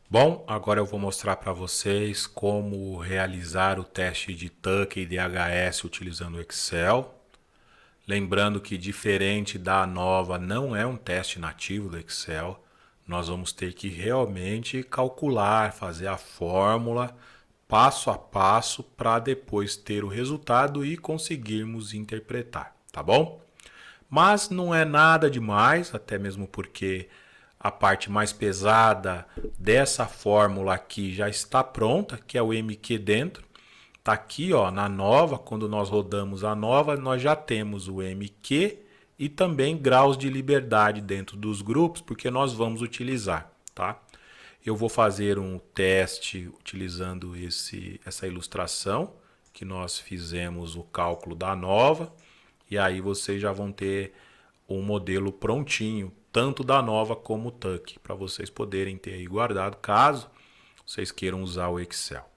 Bom, agora eu vou mostrar para vocês como realizar o teste de Tuck e DHS utilizando o Excel. Lembrando que diferente da ANOVA, não é um teste nativo do Excel. Nós vamos ter que realmente calcular, fazer a fórmula passo a passo para depois ter o resultado e conseguirmos interpretar, tá bom? Mas não é nada demais, até mesmo porque a parte mais pesada dessa fórmula aqui já está pronta, que é o MQ dentro. Está aqui ó, na nova, quando nós rodamos a nova, nós já temos o MQ e também graus de liberdade dentro dos grupos, porque nós vamos utilizar. Tá? Eu vou fazer um teste utilizando essa ilustração, que nós fizemos o cálculo da nova, e aí vocês já vão ter um modelo prontinho, tanto da nova como o Tuck, para vocês poderem ter aí guardado, caso vocês queiram usar o Excel.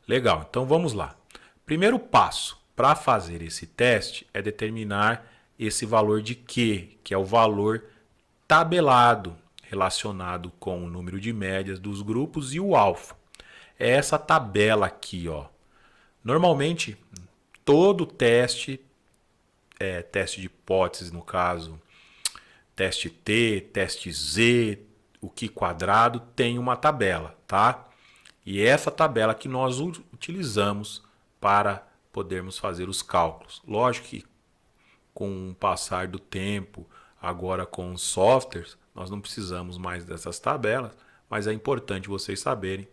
Legal, então vamos lá. Primeiro passo para fazer esse teste é determinar esse valor de Q, que é o valor tabelado relacionado com o número de médias dos grupos e o alfa. É essa tabela aqui, ó. Normalmente, todo teste, teste de hipótese no caso, teste T, teste Z, o Q quadrado, tem uma tabela, tá? E é essa tabela que nós utilizamos para podermos fazer os cálculos. Lógico que com o passar do tempo, agora com os softwares, nós não precisamos mais dessas tabelas, mas é importante vocês saberem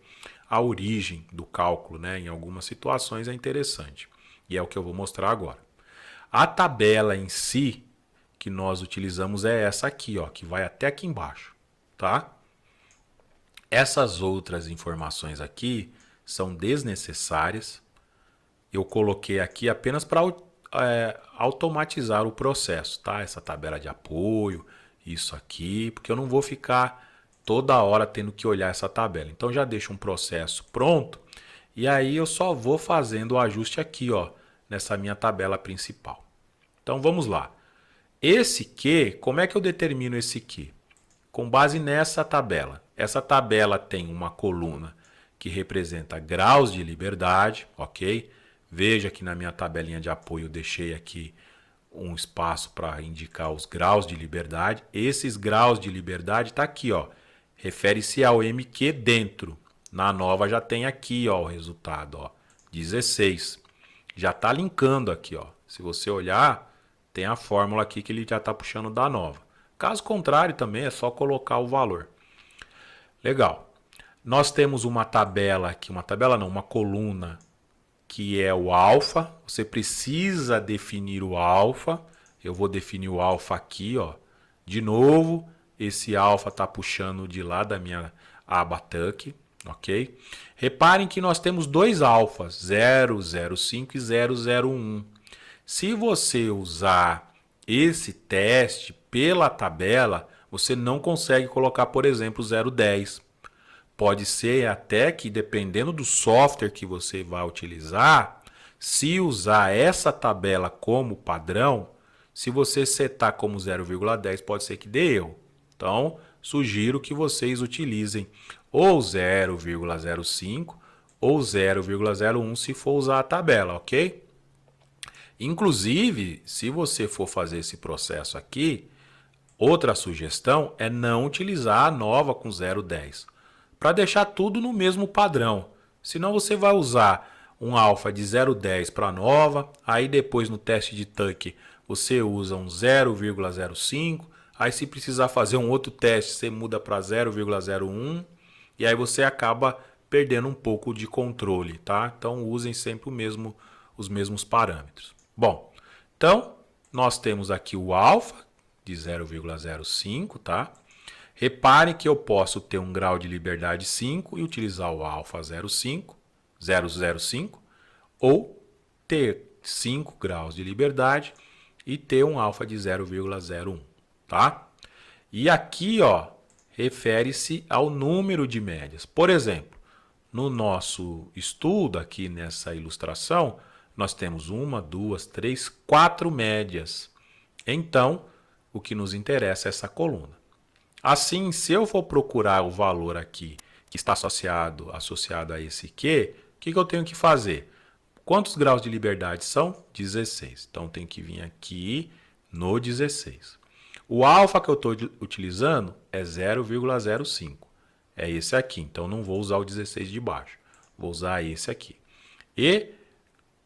a origem do cálculo, né? Em algumas situações é interessante. E é o que eu vou mostrar agora. A tabela em si que nós utilizamos é essa aqui, ó, que vai até aqui embaixo, tá? Essas outras informações aqui são desnecessárias. Eu coloquei aqui apenas para automatizar o processo, tá? Essa tabela de apoio, isso aqui, porque eu não vou ficar toda hora tendo que olhar essa tabela. Então já deixo um processo pronto e aí eu só vou fazendo o ajuste aqui, ó, nessa minha tabela principal. Então vamos lá. Esse Q, como é que eu determino esse Q? Com base nessa tabela. Essa tabela tem uma coluna que representa graus de liberdade, ok? Veja que na minha tabelinha de apoio eu deixei aqui um espaço para indicar os graus de liberdade. Esses graus de liberdade está aqui, ó. Refere-se ao MQ dentro. Na nova já tem aqui, ó, o resultado, ó, 16. Já está linkando aqui, ó. Se você olhar, tem a fórmula aqui que ele já está puxando da nova. Caso contrário, também é só colocar o valor. Legal. Nós temos uma tabela aqui, uma coluna que é o alfa. Você precisa definir o alfa. Eu vou definir o alfa aqui, ó. De novo, esse alfa está puxando de lá da minha aba Tuck, ok? Reparem que nós temos dois alfas, 005 e 001. Se você usar esse teste pela tabela, você não consegue colocar, por exemplo, 010. Pode ser até que, dependendo do software que você vai utilizar, se usar essa tabela como padrão, se você setar como 0,10, pode ser que dê erro. Então, sugiro que vocês utilizem ou 0,05 ou 0,01 se for usar a tabela, ok? Inclusive, se você for fazer esse processo aqui, outra sugestão é não utilizar a nova com 0,10, para deixar tudo no mesmo padrão. Senão você vai usar um alfa de 0,10 para a nova, aí depois no teste de Tuck você usa um 0,05, aí se precisar fazer um outro teste você muda para 0,01 e aí você acaba perdendo um pouco de controle, tá? Então usem sempre os mesmos parâmetros. Bom, então nós temos aqui o alfa de 0,05, tá? Reparem que eu posso ter um grau de liberdade 5 e utilizar o alfa 0,5, 005, ou ter 5 graus de liberdade e ter um alfa de 0,01, tá? E aqui, ó, refere-se ao número de médias. Por exemplo, no nosso estudo aqui nessa ilustração, nós temos 1, 2, 3, 4 médias. Então, o que nos interessa é essa coluna. Assim, se eu for procurar o valor aqui que está associado a esse Q, o que eu tenho que fazer? Quantos graus de liberdade são? 16. Então, tem que vir aqui no 16. O alfa que eu estou utilizando é 0,05. É esse aqui. Então, não vou usar o 16 de baixo. Vou usar esse aqui. E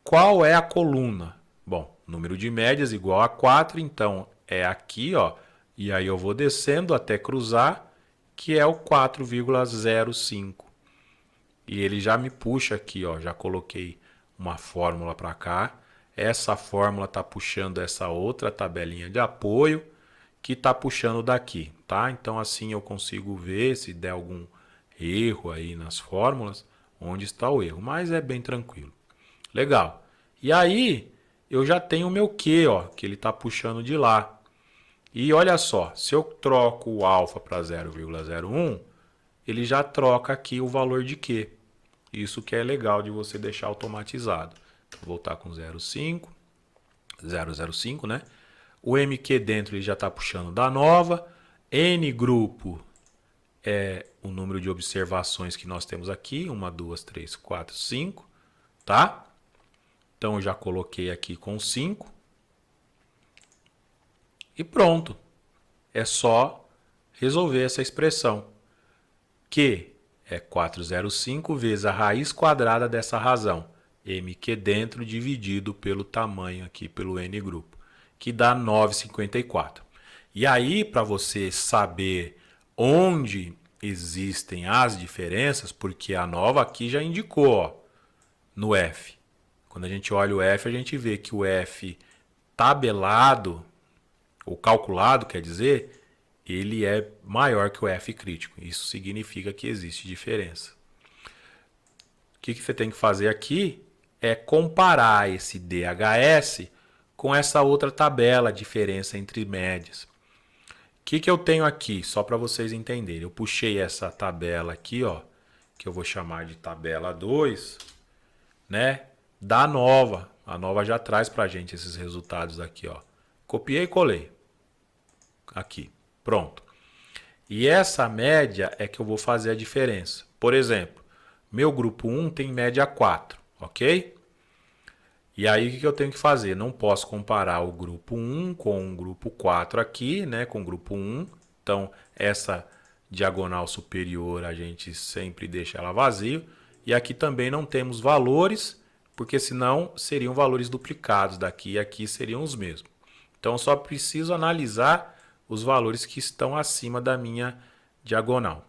qual é a coluna? Bom, número de médias igual a 4. Então, é aqui, ó. E aí eu vou descendo até cruzar, que é o 4,05. E ele já me puxa aqui, ó. Já coloquei uma fórmula para cá. Essa fórmula está puxando essa outra tabelinha de apoio que está puxando daqui, tá? Então assim eu consigo ver se der algum erro aí nas fórmulas, onde está o erro, mas é bem tranquilo. Legal. E aí eu já tenho o meu Q, ó, que ele está puxando de lá. E olha só, se eu troco o alfa para 0,01, ele já troca aqui o valor de Q. Isso que é legal de você deixar automatizado. Vou voltar com 0,5, né? O MQ dentro ele já está puxando da nova. N grupo é o número de observações que nós temos aqui. 1, 2, 3, 4, 5. Tá? Então eu já coloquei aqui com 5. E pronto. É só resolver essa expressão. Q é 405 vezes a raiz quadrada dessa razão. MQ dentro dividido pelo tamanho aqui, pelo N grupo, que dá 9,54. E aí, para você saber onde existem as diferenças, porque a nova aqui já indicou, ó, no F. Quando a gente olha o F, a gente vê que o F tabelado, ou calculado, quer dizer, ele é maior que o F crítico. Isso significa que existe diferença. O que você tem que fazer aqui é comparar esse DHS com essa outra tabela, a diferença entre médias. O que eu tenho aqui, só para vocês entenderem? Eu puxei essa tabela aqui, ó, que eu vou chamar de tabela 2, né, da nova. A nova já traz para a gente esses resultados aqui, ó. Copiei e colei. Aqui. Pronto. E essa média é que eu vou fazer a diferença. Por exemplo, meu grupo 1 tem média 4, ok? E aí o que eu tenho que fazer? Não posso comparar o grupo 1 com o grupo 4 aqui, né? Com o grupo 1. Então, essa diagonal superior a gente sempre deixa ela vazia. E aqui também não temos valores, porque senão seriam valores duplicados daqui e aqui seriam os mesmos. Então, só preciso analisar os valores que estão acima da minha diagonal.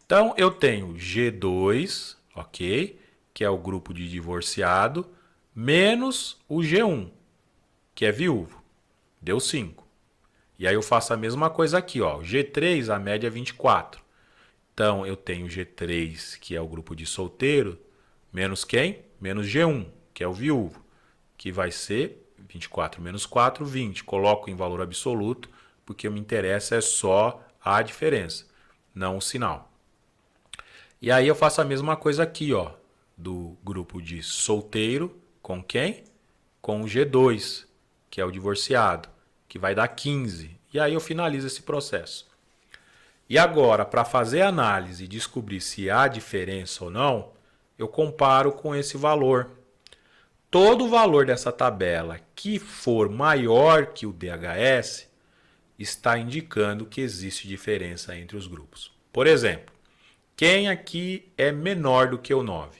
Então, eu tenho G2, ok? Que é o grupo de divorciado, menos o G1, que é viúvo. Deu 5. E aí eu faço a mesma coisa aqui, ó. G3, a média é 24. Então, eu tenho G3, que é o grupo de solteiro, menos quem? Menos G1, que é o viúvo, que vai ser 24 menos 4, 20. Coloco em valor absoluto, porque me interessa é só a diferença, não o sinal. E aí eu faço a mesma coisa aqui, ó, do grupo de solteiro com quem? Com o G2, que é o divorciado, que vai dar 15. E aí eu finalizo esse processo. E agora, para fazer a análise e descobrir se há diferença ou não, eu comparo com esse valor. Todo valor dessa tabela que for maior que o DHS está indicando que existe diferença entre os grupos. Por exemplo, quem aqui é menor do que o 9?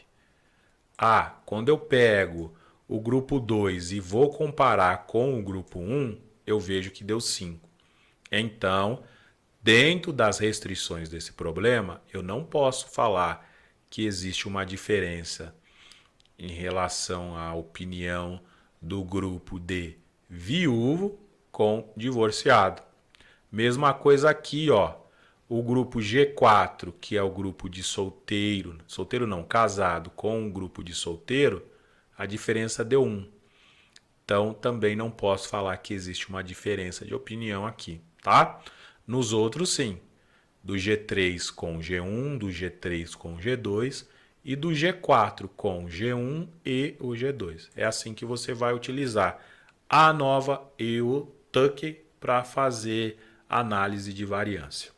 Ah, quando eu pego o grupo 2 e vou comparar com o grupo 1, eu vejo que deu 5. Então, dentro das restrições desse problema, eu não posso falar que existe uma diferença em relação à opinião do grupo de viúvo com divorciado. Mesma coisa aqui, ó. O grupo G4, que é o grupo de solteiro, solteiro não, casado com o grupo de solteiro, a diferença deu 1. Então, também não posso falar que existe uma diferença de opinião aqui, tá? Nos outros, sim. Do G3 com G1, do G3 com G2 e do G4 com G1 e o G2. É assim que você vai utilizar a nova e o Tukey para fazer análise de variância.